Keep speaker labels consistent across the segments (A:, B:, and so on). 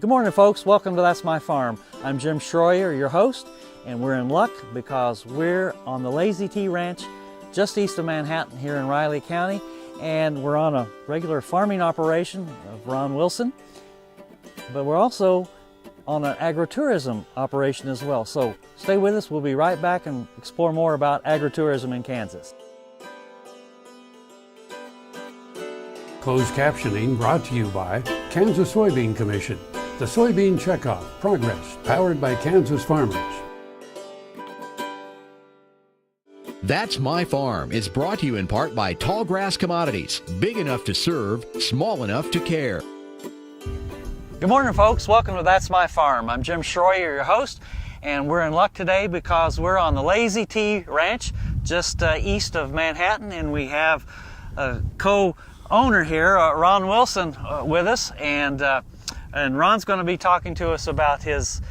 A: Good morning, folks. Welcome to That's My Farm. I'm Jim Schroyer, your host, and we're in luck because we're on the Lazy T Ranch just east of Manhattan here in Riley County, and we're on a regular farming operation of Ron Wilson, but we're also on an agritourism operation as well. So stay with us. We'll be right back and explore more about agritourism in Kansas.
B: Closed captioning brought to you by Kansas Soybean Commission. The Soybean Checkoff Progress, powered by Kansas farmers.
C: That's My Farm is brought to you in part by Tallgrass Commodities. Big enough to serve, small enough to care.
A: Good morning, folks. Welcome to That's My Farm. I'm Jim Schroyer, your host, and we're in luck today because we're on the Lazy T Ranch just east of Manhattan, and we have a co-owner here, Ron Wilson, with us, and Ron's going to be talking to us about his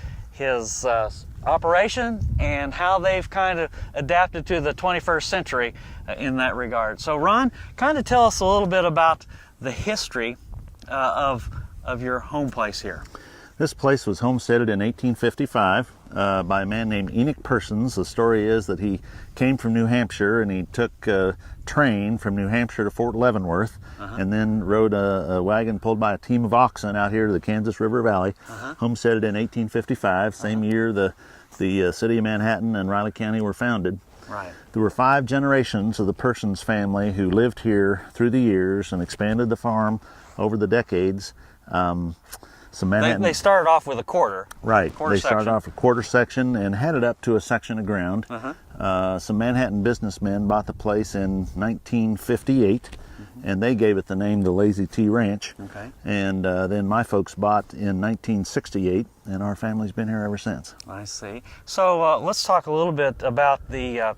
A: operation and how they've kind of adapted to the 21st century in that regard. So Ron, kind of tell us a little bit about the history of your home place here.
D: This place was homesteaded in 1855 by a man named Enoch Persons. The story is that he came from New Hampshire and he took a train from New Hampshire to Fort Leavenworth, and then rode a wagon pulled by a team of oxen out here to the Kansas River Valley. Homesteaded in 1855, same year the city of Manhattan and Riley County were founded.
A: Right.
D: There were 5 generations of the Persons family who lived here through the years and expanded the farm over the decades.
A: They started off with a quarter.
D: Right.
A: Quarter
D: they started
A: section.
D: off a quarter section and had it up to a section of ground. Some Manhattan businessmen bought the place in 1958, and they gave it the name the Lazy T Ranch.
A: Okay.
D: And then my folks bought in 1968, and our family's been here ever since.
A: I see. So let's talk a little bit about the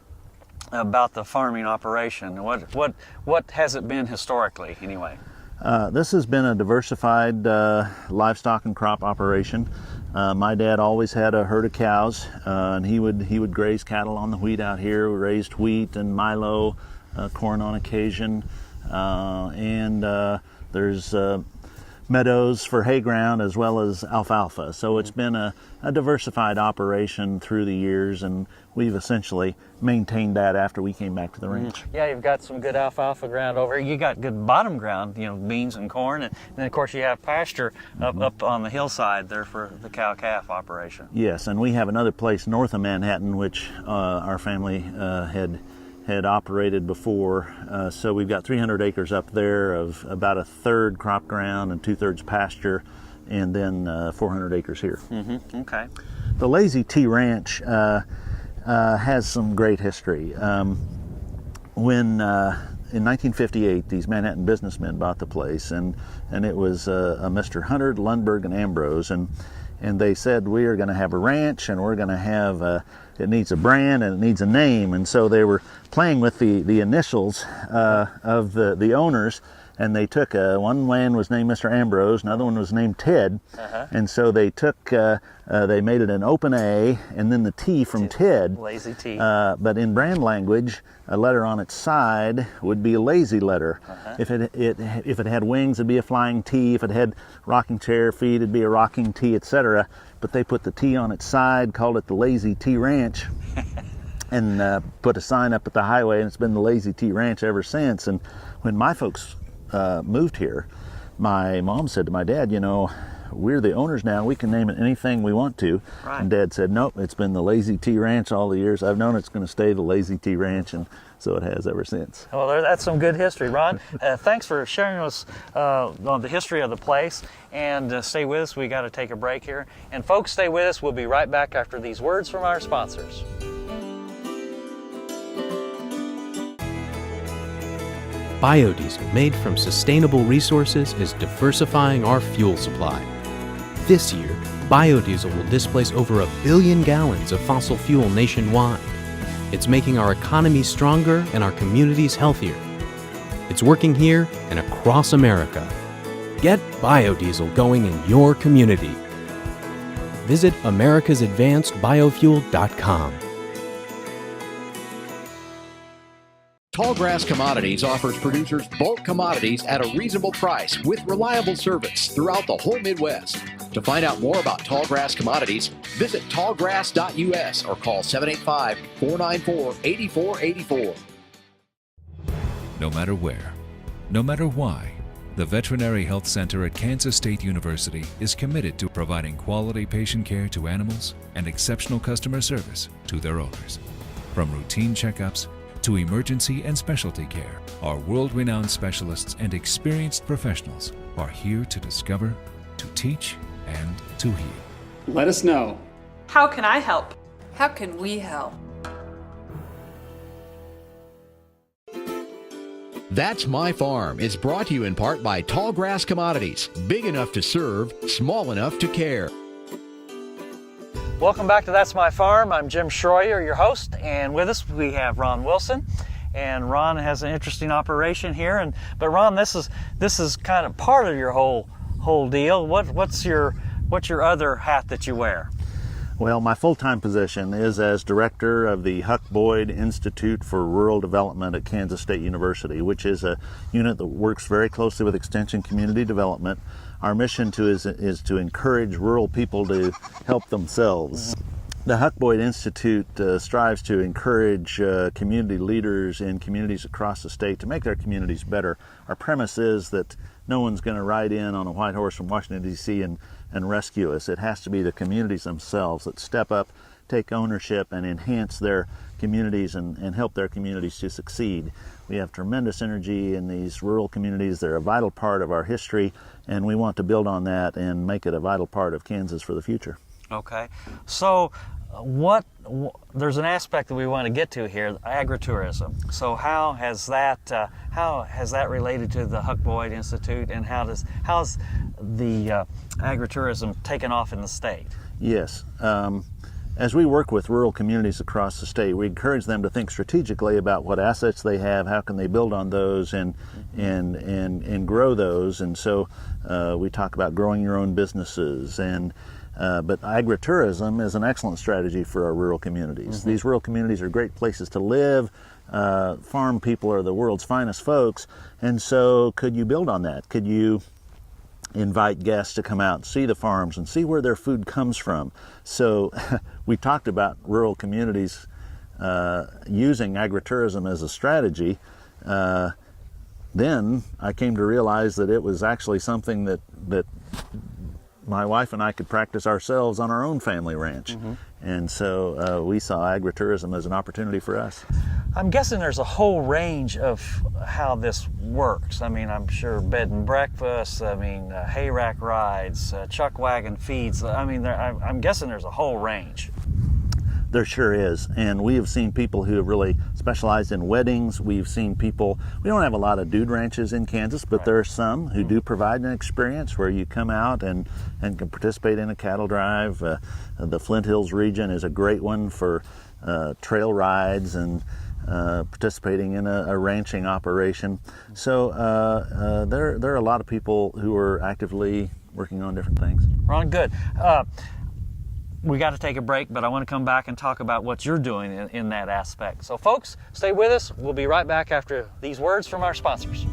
A: farming operation. What has it been historically, anyway?
D: This has been a diversified livestock and crop operation. My dad always had a herd of cows, and he would graze cattle on the wheat out here. We raised wheat and milo, corn on occasion, and there's meadows for hay ground as well as alfalfa. So it's been a diversified operation through the years, and we've essentially maintained that after we came back to the ranch.
A: Yeah, you've got some good alfalfa ground over here. You got good bottom ground, beans and corn, and then of course you have pasture up on the hillside there for the cow-calf operation.
D: Yes, and we have another place north of Manhattan which our family had operated before. So we've got 300 acres up there of about a third crop ground and 2/3 pasture, and then 400 acres here.
A: Okay.
D: The Lazy T Ranch has some great history. When in 1958, these Manhattan businessmen bought the place, and it was a Mr. Hunter, Lundberg, and Ambrose, and they said, we are going to have a ranch, and we're going to have it needs a brand and it needs a name. And so they were playing with the initials of the owners, and they took one man was named Mr. Ambrose, another one was named Ted, and so they took they made it an open A and then the T from Ted.
A: Lazy T.
D: But in brand language, a letter on its side would be a lazy letter. If it had wings, it'd be a flying T. If it had rocking chair feet, it'd be a rocking T, etc. But they put the T on its side, called it the Lazy T Ranch, and put a sign up at the highway, and it's been the Lazy T Ranch ever since. And when my folks moved here, my mom said to my dad, we're the owners now, we can name it anything we want to.
A: Right.
D: And Dad said, nope, it's been the Lazy T Ranch all the years I've known it's going to stay the Lazy T Ranch, and so it has ever since.
A: Well, that's some good history, Ron. Thanks for sharing with us on the history of the place, and stay with us. We got to take a break here. And folks, stay with us. We'll be right back after these words from our sponsors.
E: Biodiesel made from sustainable resources is diversifying our fuel supply. This year, biodiesel will displace over 1 billion gallons of fossil fuel nationwide. It's making our economy stronger and our communities healthier. It's working here and across America. Get biodiesel going in your community. Visit americasadvancedbiofuel.com.
C: Tallgrass Commodities offers producers bulk commodities at a reasonable price with reliable service throughout the whole Midwest. To find out more about Tallgrass Commodities, visit tallgrass.us or call 785-494-8484.
F: No matter where, no matter why, the Veterinary Health Center at Kansas State University is committed to providing quality patient care to animals and exceptional customer service to their owners. From routine checkups to emergency and specialty care, our world-renowned specialists and experienced professionals are here to discover, to teach, and to heal.
G: Let us know.
H: How can I help?
I: How can we help?
C: That's My Farm is brought to you in part by Tallgrass Commodities, big enough to serve, small enough to care.
A: Welcome back to That's My Farm. I'm Jim Schroyer, your host, and with us we have Ron Wilson. And Ron has an interesting operation here. But Ron, this is kind of part of your whole deal. What's your other hat that you wear?
D: Well, my full-time position is as director of the Huck Boyd Institute for Rural Development at Kansas State University, which is a unit that works very closely with Extension Community Development. Our mission is to encourage rural people to help themselves. The Huck Boyd Institute strives to encourage community leaders in communities across the state to make their communities better. Our premise is that no one's going to ride in on a white horse from Washington, D.C. and rescue us. It has to be the communities themselves that step up, take ownership, and enhance their communities and help their communities to succeed. We have tremendous energy in these rural communities. They're a vital part of our history, and we want to build on that and make it a vital part of Kansas for the future.
A: Okay, so there's an aspect that we want to get to here, agritourism. So how has that related to the Huck Boyd Institute, and how's the agritourism taken off in the state? Yes.
D: As we work with rural communities across the state, we encourage them to think strategically about what assets they have, how can they build on those and grow those. And so we talk about growing your own businesses, but agritourism is an excellent strategy for our rural communities. Mm-hmm. These rural communities are great places to live. Farm people are the world's finest folks, and so could you build on that? Could you invite guests to come out and see the farms and see where their food comes from? So we talked about rural communities using agritourism as a strategy. Then I came to realize that it was actually something that my wife and I could practice ourselves on our own family ranch. Mm-hmm. And so we saw agritourism as an opportunity for us. I'm guessing there's a whole range of how this works. I mean, I'm sure bed and breakfast, hay rack rides, chuck wagon feeds. I'm guessing there's a whole range. There sure is, and we have seen people who have really specialized in weddings. We've seen people, we don't have a lot of dude ranches in Kansas, but there are some who do provide an experience where you come out and can participate in a cattle drive. The Flint Hills region is a great one for trail rides and participating in a ranching operation. So there are a lot of people who are actively working on different things. Ron, good. We got to take a break, but I want to come back and talk about what you're doing in that aspect. So folks, stay with us. We'll be right back after these words from our sponsors.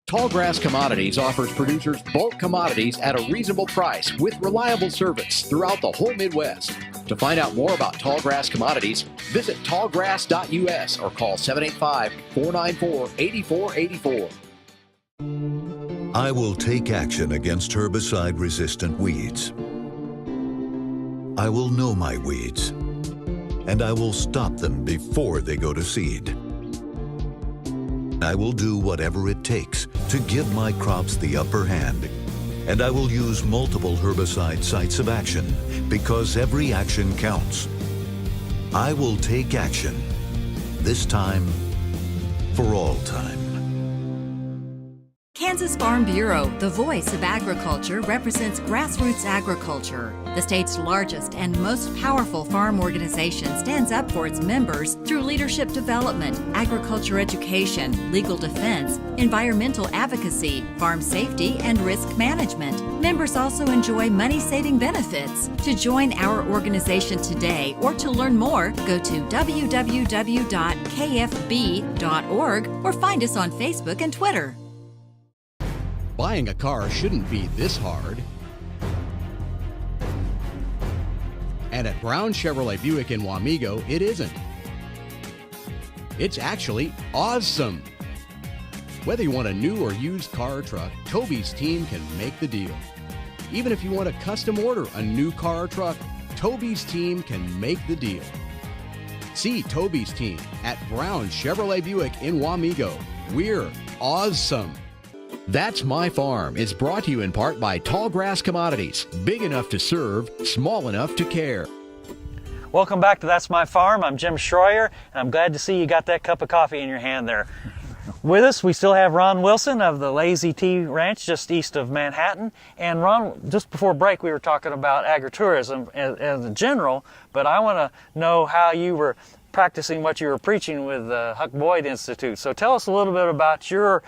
C: Tallgrass Commodities offers producers bulk commodities at a reasonable price with reliable service throughout the whole Midwest. To find out more about Tallgrass Commodities, visit tallgrass.us or call 785-494-8484.
J: I will take action against herbicide-resistant weeds. I will know my weeds, and I will stop them before they go to seed. I will do whatever it takes to give my crops the upper hand, and I will use multiple herbicide sites of action because every action counts. I will take action, this time for all time.
G: Kansas Farm Bureau, the voice of agriculture, represents grassroots agriculture. The state's largest and most powerful farm organization stands up for its members through leadership development, agriculture education, legal defense, environmental advocacy, farm safety, and risk management. Members also enjoy money-saving benefits. To join our organization today or to learn more, go to www.kfb.org or find us on Facebook and Twitter.
C: Buying a car shouldn't be this hard. And at Brown Chevrolet Buick in Wamego, it isn't. It's actually awesome. Whether you want a new or used car or truck, Toby's team can make the deal. Even if you want to custom order a new car or truck, Toby's team can make the deal. See Toby's team at Brown Chevrolet Buick in Wamego. We're awesome. That's My Farm is brought to you in part by Tallgrass Commodities. Big enough to serve, small enough to care.
A: Welcome back to That's My Farm. I'm Jim Schroyer, and I'm glad to see you got that cup of coffee in your hand there. With us, we still have Ron Wilson of the Lazy T Ranch just east of Manhattan. And Ron, just before break, we were talking about agritourism as a general, but I want to know how you were practicing what you were preaching with the Huck Boyd Institute. So tell us a little bit about your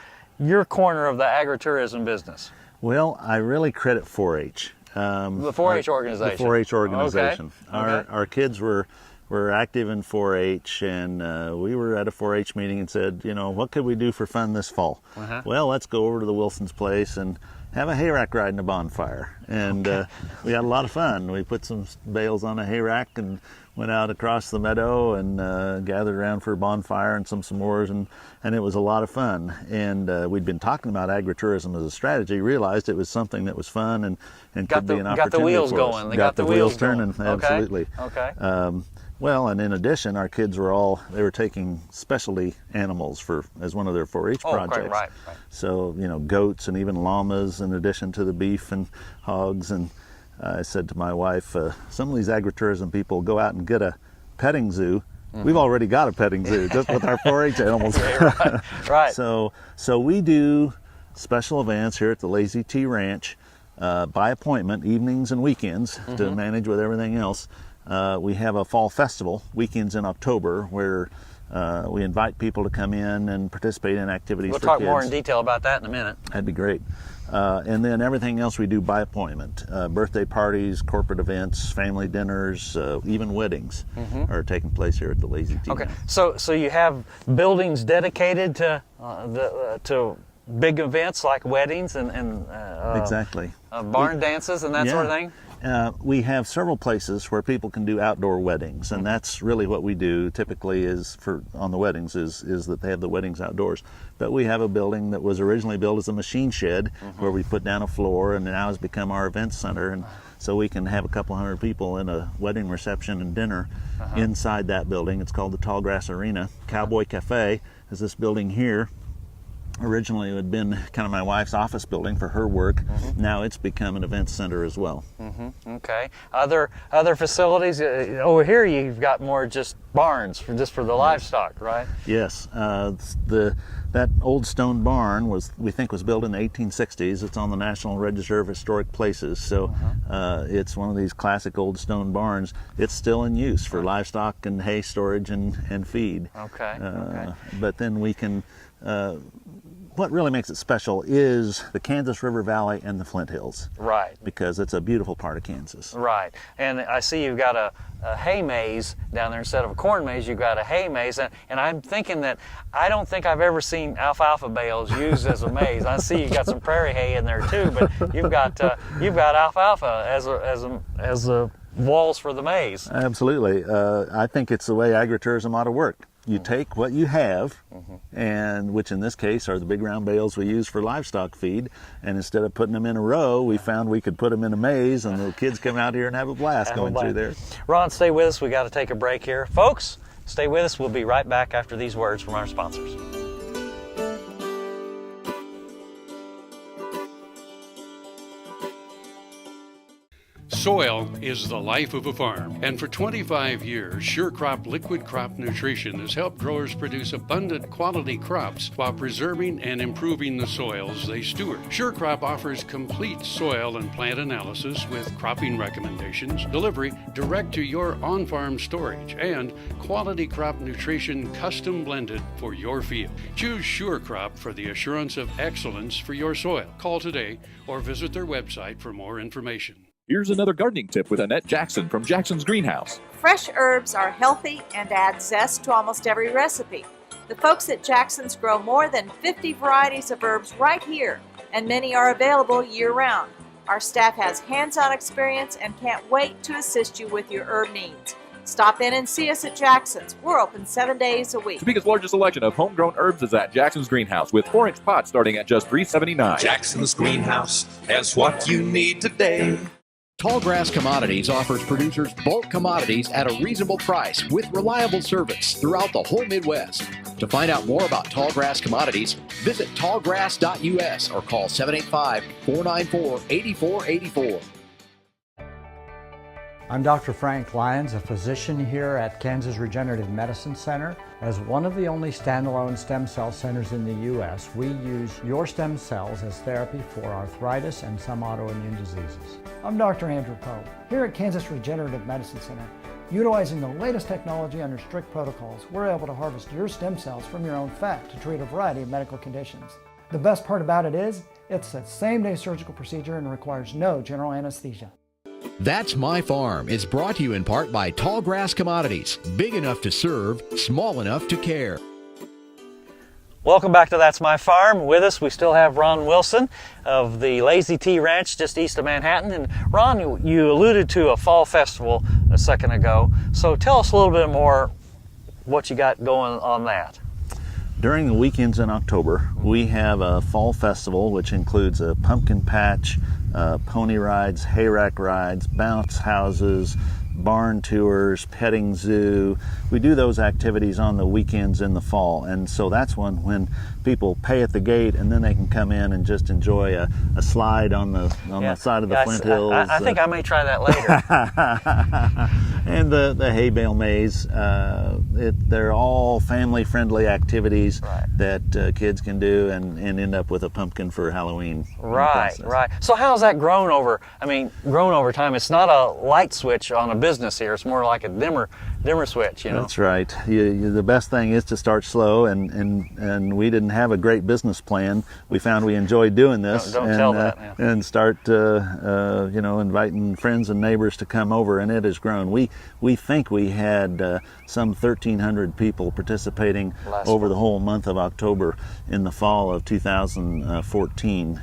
A: corner of the agritourism business.
D: Well, I really credit 4-H.
A: The 4-H organization.
D: The 4-H organization.
A: Okay.
D: Our kids were active in 4-H, and we were at a 4-H meeting and said, you know, what could we do for fun this fall? Well, let's go over to the Wilson's place and have a hayrack ride and a bonfire. And we had a lot of fun. We put some bales on a hayrack and went out across the meadow and gathered around for a bonfire and some s'mores, and it was a lot of fun. And we'd been talking about agritourism as a strategy, realized it was something that was fun and could be an opportunity.
A: Got the wheels
D: for
A: going.
D: us.
A: They
D: got the wheels turning,
A: going.
D: absolutely.
A: Okay.
D: Well, and in addition, our kids they were taking specialty animals as one of their 4-H projects.
A: Right.
D: So, you know, goats and even llamas in addition to the beef and hogs. And I said to my wife, some of these agritourism people go out and get a petting zoo. We've already got a petting zoo just with our 4-H animals.
A: Right.
D: So we do special events here at the Lazy T Ranch by appointment, evenings and weekends to manage with everything else. We have a fall festival, weekends in October, where we invite people to come in and participate in activities for kids.
A: We'll talk more in detail about that in a minute.
D: That'd be great. And then everything else we do by appointment. Birthday parties, corporate events, family dinners, even weddings are taking place here at the Lazy T.
A: Okay, so you have buildings dedicated to big events like weddings and
D: exactly.
A: Barn dances and that sort of thing?
D: We have several places where people can do outdoor weddings, and that's really what we do typically on the weddings is that they have the weddings outdoors. But we have a building that was originally built as a machine shed where we put down a floor, and now has become our event center, and so we can have a couple hundred people in a wedding reception and dinner inside that building. It's called the Tallgrass Arena. Cowboy Cafe is this building here. Originally it had been kind of my wife's office building for her work. Now it's become an event center as well.
A: Okay. Other facilities over here, you've got more just barns for the livestock, right?
D: Yes. That old stone barn we think was built in the 1860s. It's on the National Register of Historic Places. So it's one of these classic old stone barns. It's still in use for livestock and hay storage and feed.
A: Okay.
D: But then we can what really makes it special is the Kansas River Valley and the Flint Hills. Right. Because it's a beautiful part of Kansas.
A: Right. And I see you've got a hay maze down there instead of a corn maze. You've got a hay maze, and I'm thinking that I don't think I've ever seen alfalfa bales used as a maze. I see you've got some prairie hay in there too, but you've got alfalfa as a walls for the maze.
D: Absolutely. I think it's the way agritourism ought to work. You take what you have, and which in this case are the big round bales we use for livestock feed, and instead of putting them in a row, we found we could put them in a maze, and the kids come out here and have a blast going through there.
A: Ron, stay with us. We got to take a break here. Folks, stay with us. We'll be right back after these words from our sponsors.
B: Soil is the life of a farm, and for 25 years, SureCrop Liquid Crop Nutrition has helped growers produce abundant quality crops while preserving and improving the soils they steward. SureCrop offers complete soil and plant analysis with cropping recommendations, delivery direct to your on-farm storage, and quality crop nutrition custom blended for your field. Choose SureCrop for the assurance of excellence for your soil. Call today or visit their website for more information.
H: Here's another gardening tip with Annette Jackson from Jackson's Greenhouse.
I: Fresh herbs are healthy and add zest to almost every recipe. The folks at Jackson's grow more than 50 varieties of herbs right here, and many are available year-round. Our staff has hands-on experience and can't wait to assist you with your herb needs. Stop in and see us at Jackson's. We're open 7 days a week.
H: The biggest, largest selection of homegrown herbs is at Jackson's Greenhouse with 4-inch pots starting at just $3.79.
K: Jackson's Greenhouse has what you need today.
C: Tallgrass Commodities offers producers bulk commodities at a reasonable price with reliable service throughout the whole Midwest. To find out more about Tallgrass Commodities, visit tallgrass.us or call 785-494-8484.
L: I'm Dr. Frank Lyons, a physician here at Kansas Regenerative Medicine Center. As one of the only standalone stem cell centers in the U.S., we use your stem cells as therapy for arthritis and some autoimmune diseases. I'm Dr. Andrew Pope. Here at Kansas Regenerative Medicine Center, utilizing the latest technology under strict protocols, we're able to harvest your stem cells from your own fat to treat a variety of medical conditions. The best part about it is, it's a same-day surgical procedure and requires no general anesthesia.
C: That's My Farm is brought to you in part by Tallgrass Commodities. Big enough to serve, small enough to care.
A: Welcome back to That's My Farm. With us, we still have Ron Wilson of the Lazy T Ranch just east of Manhattan. And Ron, you alluded to a fall festival a second ago. So tell us a little bit more what you got going on that.
D: During the weekends in October, we have a fall festival which includes a pumpkin patch, pony rides, hayrack rides, bounce houses, barn tours, petting zoo. We do those activities on the weekends in the fall, and so that's when people pay at the gate and then they can come in and just enjoy a slide on the side of the Flint Hills.
A: I think I may try that later.
D: And the hay bale maze. They're all family-friendly activities that kids can do and end up with a pumpkin for Halloween.
A: Right. So how's that grown over time? It's not a light switch on a business here. It's more like a dimmer switch, you know.
D: That's right. The best thing is to start slow, and we didn't have a great business plan. We found we enjoyed doing this.
A: Don't tell that. Yeah.
D: And start inviting friends and neighbors to come over, and it has grown. We think we had some 1,300 people participating over the whole month of October in the fall of 2014.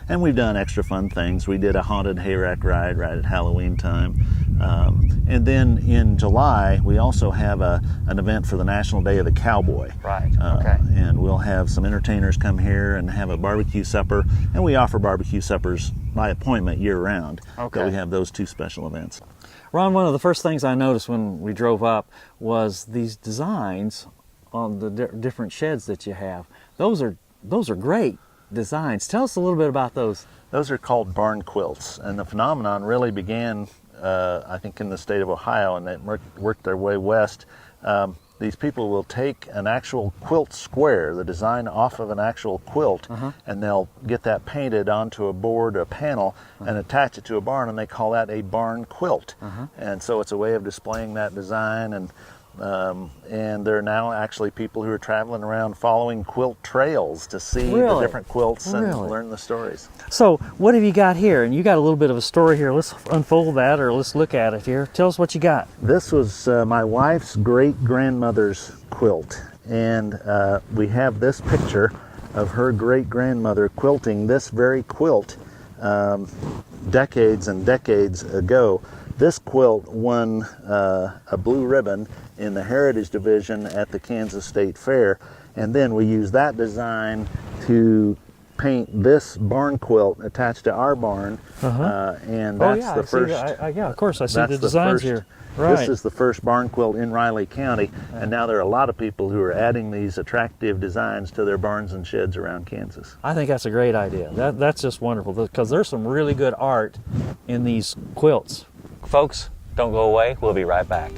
D: And we've done extra fun things. We did a haunted hayrack ride right at Halloween time. And then in July, we also have an event for the National Day of the Cowboy.
A: Right, okay.
D: And we'll have some entertainers come here and have a barbecue supper. And we offer barbecue suppers by appointment year-round.
A: Okay.
D: So we have those two special events.
A: Ron, one of the first things I noticed when we drove up was these designs on the different sheds that you have. Those are great designs. Tell us a little bit about those.
D: Those are called barn quilts, and the phenomenon really began, I think, in the state of Ohio, and they worked their way west. These people will take an actual quilt square, the design off of an actual quilt, and they'll get that painted onto a board, a panel, and attach it to a barn, and they call that a barn quilt. And so it's a way of displaying that design, and there are now actually people who are traveling around following quilt trails to see the different quilts and learn the stories.
A: So what have you got here? And you got a little bit of a story here. Let's unfold that, or let's look at it here. Tell us what you got.
D: This was my wife's great-grandmother's quilt, and we have this picture of her great-grandmother quilting this very quilt decades and decades ago. This quilt won a blue ribbon in the Heritage Division at the Kansas State Fair, and then we used that design to paint this barn quilt attached to our barn, and that's the first.
A: Yeah, of course, I see
D: that's
A: the designs
D: first,
A: here. Right.
D: This is the first barn quilt in Riley County, and now there are a lot of people who are adding these attractive designs to their barns and sheds around Kansas.
A: I think that's a great idea. That's just wonderful, because there's some really good art in these quilts. Folks, don't go away. We'll be right back.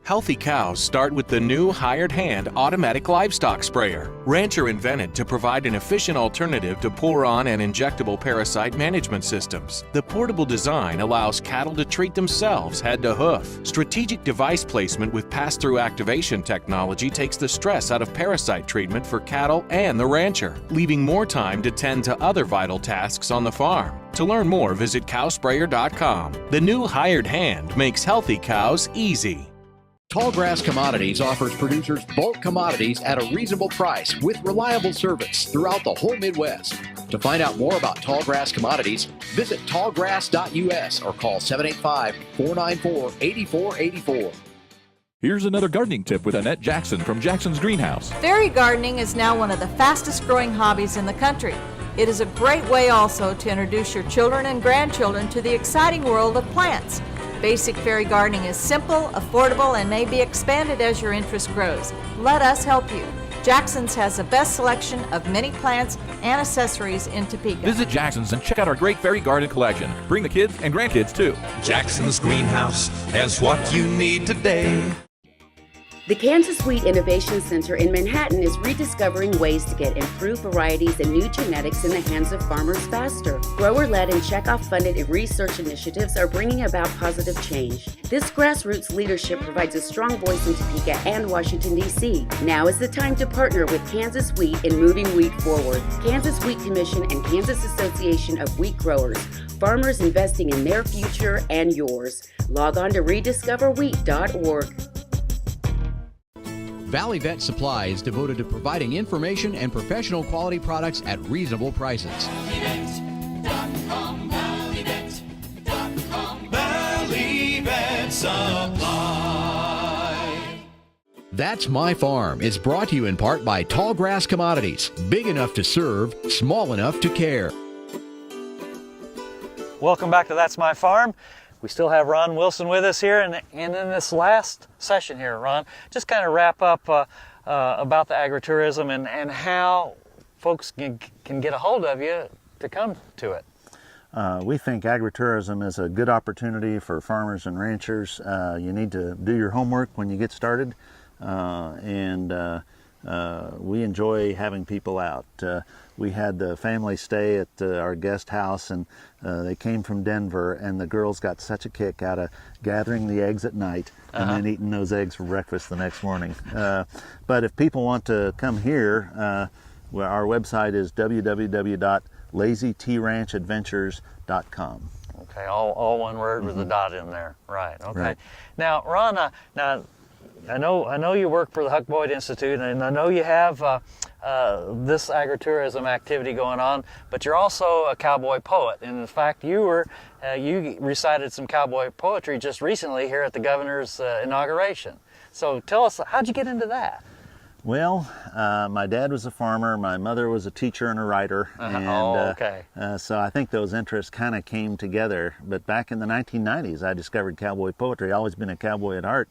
M: Healthy cows start with the new hired hand automatic livestock sprayer. Rancher invented to provide an efficient alternative to pour-on and injectable parasite management systems. The portable design allows cattle to treat themselves head to hoof. Strategic device placement with pass-through activation technology takes the stress out of parasite treatment for cattle and the rancher, leaving more time to tend to other vital tasks on the farm. To learn more, visit cowsprayer.com. The new hired hand makes healthy cows easy.
C: Tallgrass Commodities offers producers bulk commodities at a reasonable price with reliable service throughout the whole Midwest. To find out more about Tallgrass Commodities, visit tallgrass.us or call 785-494-8484.
H: Here's another gardening tip with Annette Jackson from Jackson's Greenhouse.
I: Fairy gardening is now one of the fastest growing hobbies in the country. It is a great way also to introduce your children and grandchildren to the exciting world of plants. Basic fairy gardening is simple, affordable, and may be expanded as your interest grows. Let us help you. Jackson's has the best selection of many plants and accessories in Topeka.
H: Visit Jackson's and check out our great fairy garden collection. Bring the kids and grandkids too.
K: Jackson's Greenhouse has what you need today.
N: The Kansas Wheat Innovation Center in Manhattan is rediscovering ways to get improved varieties and new genetics in the hands of farmers faster. Grower-led and checkoff-funded research initiatives are bringing about positive change. This grassroots leadership provides a strong voice in Topeka and Washington, D.C. Now is the time to partner with Kansas Wheat in moving wheat forward. Kansas Wheat Commission and Kansas Association of Wheat Growers. Farmers investing in their future and yours. Log on to rediscoverwheat.org.
C: Valley Vet Supply is devoted to providing information and professional quality products at reasonable prices.
K: Valley Vet Supply.
C: That's My Farm is brought to you in part by Tallgrass Commodities. Big enough to serve, small enough to care.
A: Welcome back to That's My Farm. We still have Ron Wilson with us here, and in this last session here, Ron, just kind of wrap up about the agritourism and how folks can get a hold of you to come to it.
D: We think agritourism is a good opportunity for farmers and ranchers. You need to do your homework when you get started, and we enjoy having people out. We had the family stay at our guest house, and they came from Denver, and the girls got such a kick out of gathering the eggs at night and then eating those eggs for breakfast the next morning. But if people want to come here, our website is www.lazytranchadventures.com.
A: Okay, all one word with a dot in there. Right. Okay. Right. Now, Ron, I know you work for the Huck Boyd Institute, and I know you have this agritourism activity going on, but you're also a cowboy poet. And in fact, you recited some cowboy poetry just recently here at the governor's inauguration. So tell us, how'd you get into that?
D: Well, my dad was a farmer, my mother was a teacher and a writer, and so I think those interests kind of came together. But back in the 1990s, I discovered cowboy poetry. I've always been a cowboy at heart,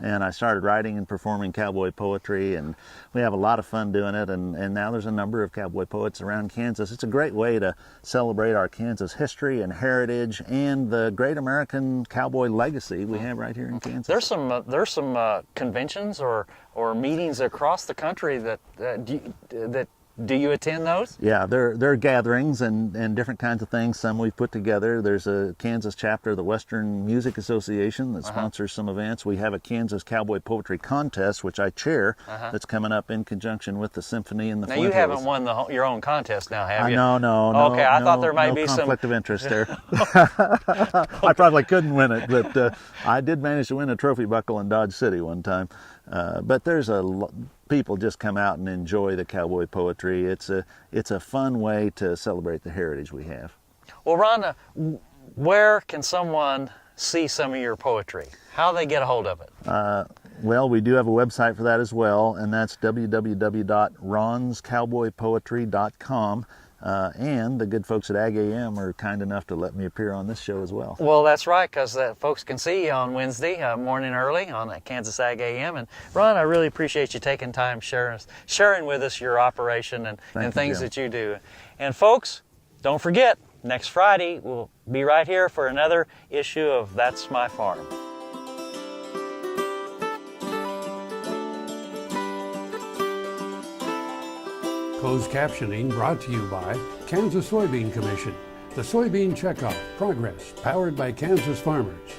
D: and I started writing and performing cowboy poetry, and we have a lot of fun doing it, and now there's a number of cowboy poets around Kansas. It's a great way to celebrate our Kansas history and heritage and the great American cowboy legacy we have right here in Kansas.
A: There's some conventions or meetings across the country that do you attend those?
D: Yeah, they're gatherings and different kinds of things. Some we've put together. There's a Kansas chapter of the Western Music Association that sponsors some events. We have a Kansas Cowboy Poetry Contest, which I chair, that's coming up in conjunction with the Symphony in the Flint Hills.
A: Now, you haven't won your own contest now, have you?
D: No.
A: Okay, I thought there might be some
D: conflict of interest there. I probably couldn't win it, but I did manage to win a trophy buckle in Dodge City one time. But there's people just come out and enjoy the cowboy poetry. It's a fun way to celebrate the heritage we have.
A: Well, Ron, where can someone see some of your poetry? How do they get a hold of it?
D: Well, we do have a website for that as well, and that's www.ronscowboypoetry.com. And the good folks at Ag AM are kind enough to let me appear on this show as well.
A: Well, that's right, because folks can see you on Wednesday morning early on Kansas Ag AM. And Ron, I really appreciate you taking time sharing with us your operation and things that you do. And folks, don't forget, next Friday we'll be right here for another issue of That's My Farm.
B: Closed captioning brought to you by Kansas Soybean Commission, the Soybean Checkoff Progress, powered by Kansas farmers.